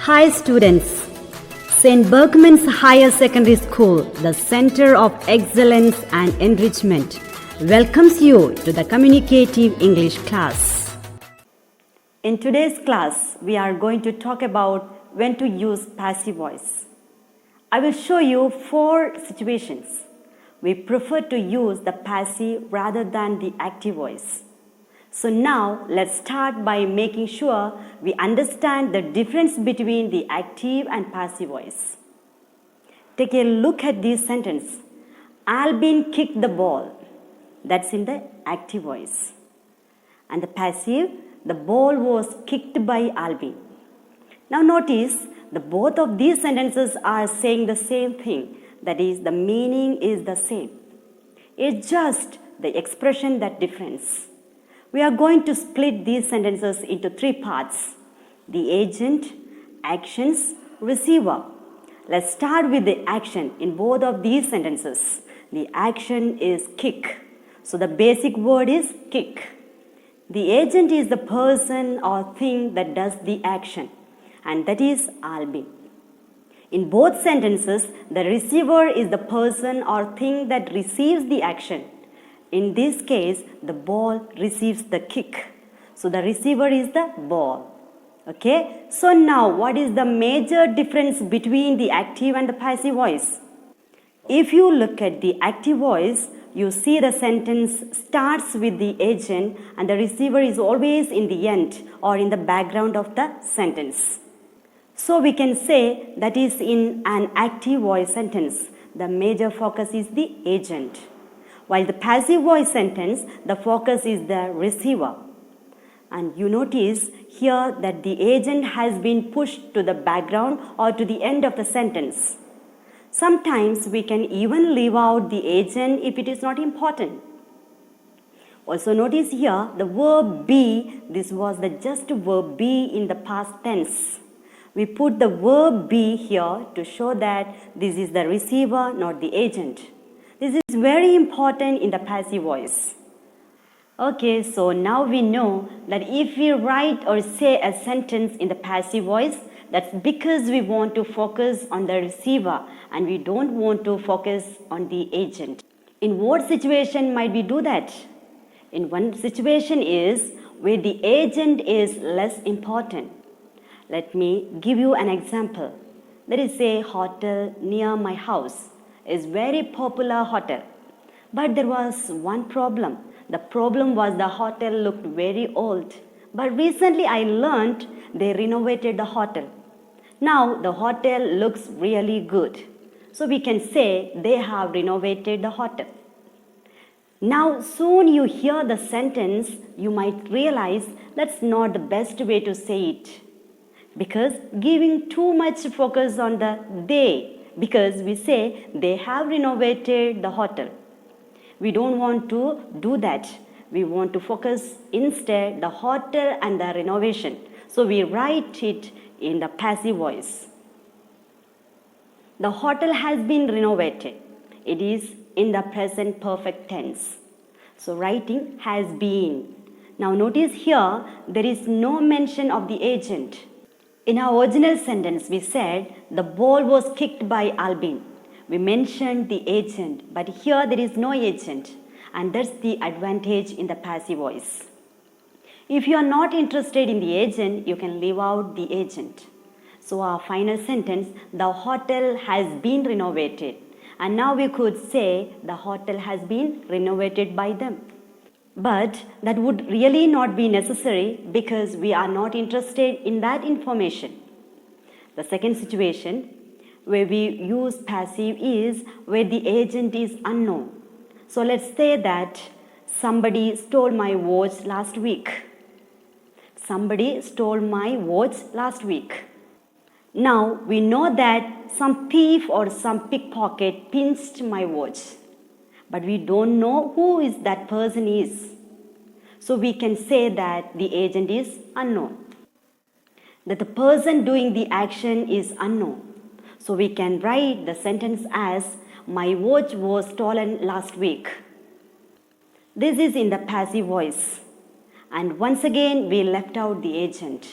Hi students, St. Bergman's Higher Secondary School, the Center of Excellence and Enrichment, welcomes you to the Communicative English class. In today's class, we are going to talk about when to use passive voice. I will show you 4 situations. We prefer to use the passive rather than the active voice. So now let's start by making sure we understand the difference between the active and passive voice. Take a look at this sentence. Albin kicked the ball. That's in the active voice. And the passive, the ball was kicked by Albin. Now notice the both of these sentences are saying the same thing. That is, the meaning is the same. It's just the expression that differs. We are going to split these sentences into 3 parts. The agent, actions, receiver. Let's start with the action in both of these sentences. The action is kick. So the basic word is kick. The agent is the person or thing that does the action, and that is Albin. In both sentences, the receiver is the person or thing that receives the action. In this case, the ball receives the kick. So the receiver is the ball. Okay? So now, what is the major difference between the active and the passive voice? If you look at the active voice, you see the sentence starts with the agent and the receiver is always in the end or in the background of the sentence. So we can say that is in an active voice sentence, the major focus is the agent. While the passive voice sentence, the focus is the receiver. And you notice here that the agent has been pushed to the background or to the end of the sentence. Sometimes we can even leave out the agent if it is not important. Also notice here the verb be, this was the just verb be in the past tense. We put the verb be here to show that this is the receiver, not the agent. This is very important in the passive voice. Okay, so now we know that if we write or say a sentence in the passive voice, that's because we want to focus on the receiver and we don't want to focus on the agent. In what situation might we do that? In one situation is where the agent is less important. Let me give you an example. There is a hotel near my house. It's very popular hotel. But there was one problem. The problem was the hotel looked very old. But recently I learned they renovated the hotel. Now the hotel looks really good. So we can say they have renovated the hotel. Now soon you hear the sentence, you might realize that's not the best way to say it. Because giving too much focus on the they, because we say they have renovated the hotel. We don't want to do that. We want to focus instead the hotel and the renovation. So we write it in the passive voice. The hotel has been renovated. It is in the present perfect tense. So writing has been. Now notice here there is no mention of the agent. In our original sentence, we said the ball was kicked by Albin. We mentioned the agent, but here there is no agent, and that's the advantage in the passive voice. If you are not interested in the agent, you can leave out the agent. So our final sentence, the hotel has been renovated. And now we could say the hotel has been renovated by them. But that would really not be necessary because we are not interested in that information. The second situation where we use passive is where the agent is unknown. So let's say that somebody stole my watch last week. Somebody stole my watch last week. Now we know that some thief or some pickpocket pinched my watch. But we don't know who is that person is. So we can say that the agent is unknown. That the person doing the action is unknown. So we can write the sentence as, my watch was stolen last week. This is in the passive voice. And once again we left out the agent.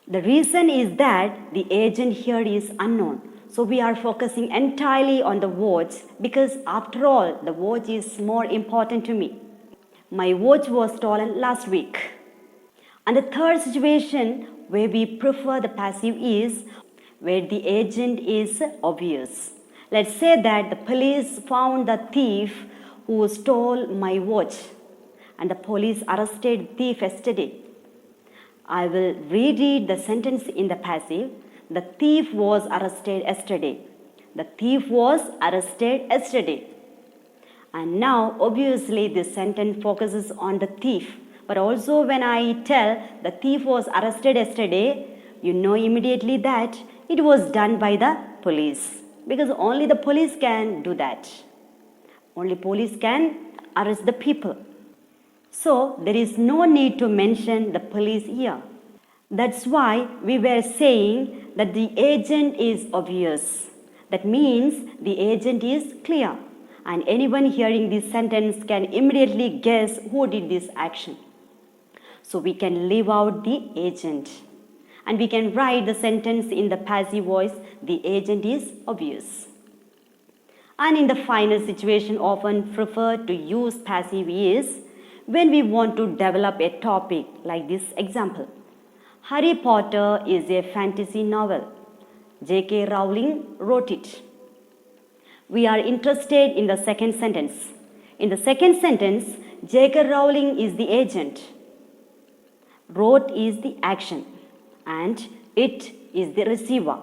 The reason is that the agent here is unknown. So we are focusing entirely on the watch because after all, the watch is more important to me. My watch was stolen last week. And the third situation where we prefer the passive is where the agent is obvious. Let's say that the police found the thief who stole my watch and the police arrested the thief yesterday. I will reread the sentence in the passive. The thief was arrested yesterday. The thief was arrested yesterday. And now, obviously, this sentence focuses on the thief. But also, when I tell the thief was arrested yesterday, you know immediately that it was done by the police. Because only the police can do that. Only police can arrest the people. So, there is no need to mention the police here. That's why we were saying that the agent is obvious. That means the agent is clear. And anyone hearing this sentence can immediately guess who did this action. So we can leave out the agent. And we can write the sentence in the passive voice, the agent is obvious. And in the final situation often preferred to use passive is when we want to develop a topic like this example. Harry Potter is a fantasy novel. J.K. Rowling wrote it. We are interested in the second sentence. In the second sentence, J.K. Rowling is the agent. Wrote is the action and it is the receiver.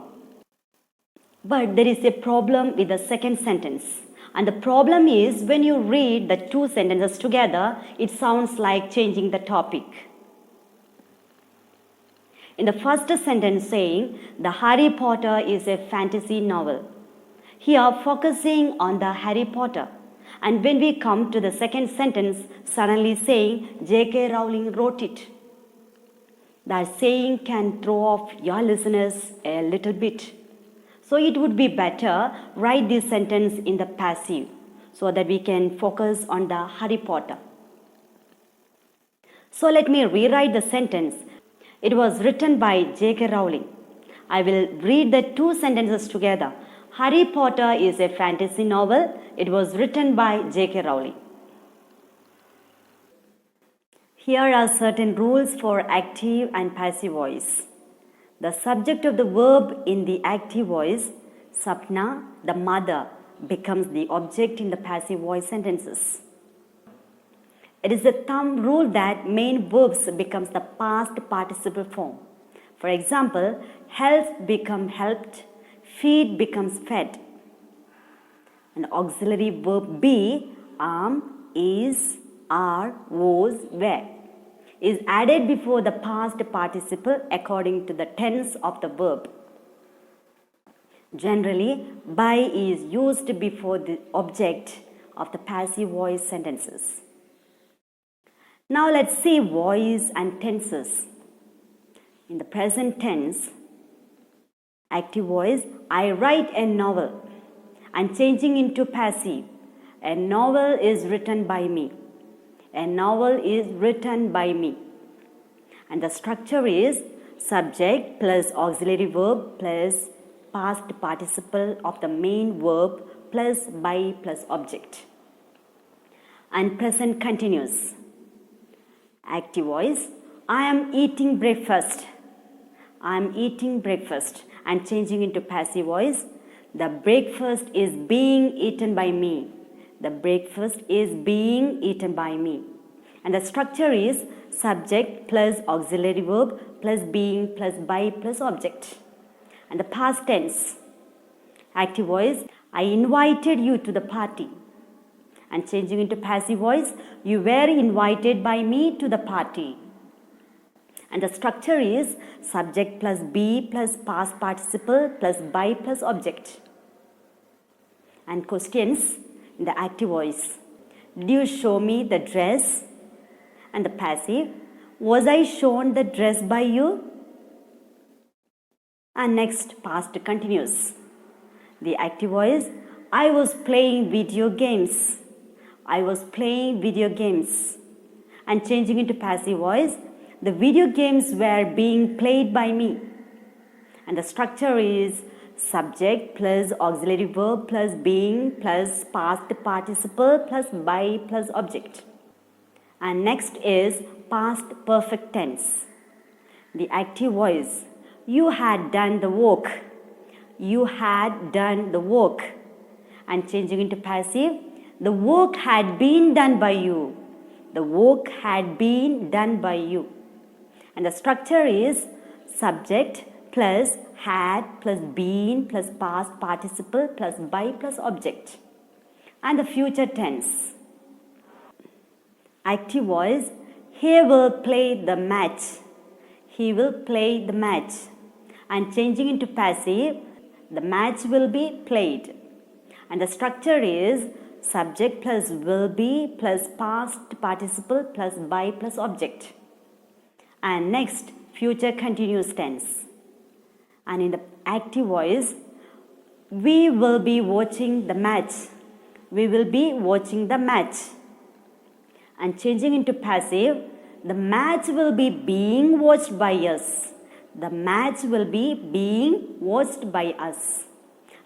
But there is a problem with the second sentence. And the problem is when you read the two sentences together, it sounds like changing the topic. In the first sentence saying, the Harry Potter is a fantasy novel. Here focusing on the Harry Potter. And when we come to the second sentence, suddenly saying, J.K. Rowling wrote it. That saying can throw off your listeners a little bit. So it would be better write this sentence in the passive so that we can focus on the Harry Potter. So let me rewrite the sentence. It was written by J.K. Rowling. I will read the two sentences together. Harry Potter is a fantasy novel. It was written by J.K. Rowling. Here are certain rules for active and passive voice. The subject of the verb in the active voice, Sapna, the mother, becomes the object in the passive voice sentences. It is a thumb rule that main verbs becomes the past participle form. For example, help becomes helped, feed becomes fed. An auxiliary verb be, is, are, was, were is added before the past participle according to the tense of the verb. Generally, by is used before the object of the passive voice sentences. Now let's see voice and tenses. In the present tense, active voice, I write a novel. And changing into passive, a novel is written by me. A novel is written by me. And the structure is subject plus auxiliary verb plus past participle of the main verb plus by plus object. And present continuous. Active voice, I am eating breakfast. I am eating breakfast. And changing into passive voice, the breakfast is being eaten by me. The breakfast is being eaten by me. And the structure is subject plus auxiliary verb plus being plus by plus object. And the past tense. Active voice, I invited you to the party. And changing into passive voice, you were invited by me to the party. And the structure is subject plus be plus past participle plus by plus object. And questions in the active voice. Did you show me the dress? And the passive, was I shown the dress by you? And next, past continuous. The active voice, I was playing video games. I was playing video games. And changing into passive voice, The video games were being played by me. And the structure is subject plus auxiliary verb plus being plus past participle plus by plus object. And next is past perfect tense. The active voice. You had done the work. You had done the work. And changing into passive. The work had been done by you. The work had been done by you. And the structure is subject plus had plus been plus past participle plus by plus object. And the future tense. Active voice. He will play the match. He will play the match. And changing into passive, the match will be played. And the structure is subject plus will be plus past participle plus by plus object. And next, future continuous tense. And in the active voice, we will be watching the match. We will be watching the match. And changing into passive, the match will be being watched by us. The match will be being watched by us.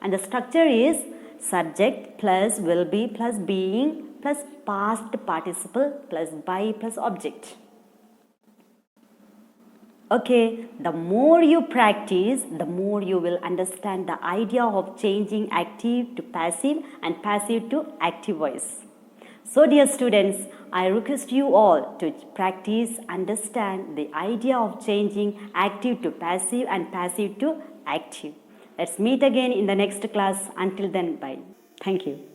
And the structure is subject plus will be plus being plus past participle plus by plus object. Okay, the more you practice, the more you will understand the idea of changing active to passive and passive to active voice. So dear students, I request you all to practice, understand the idea of changing active to passive and passive to active. Let's meet again in the next class. Until then, bye. Thank you.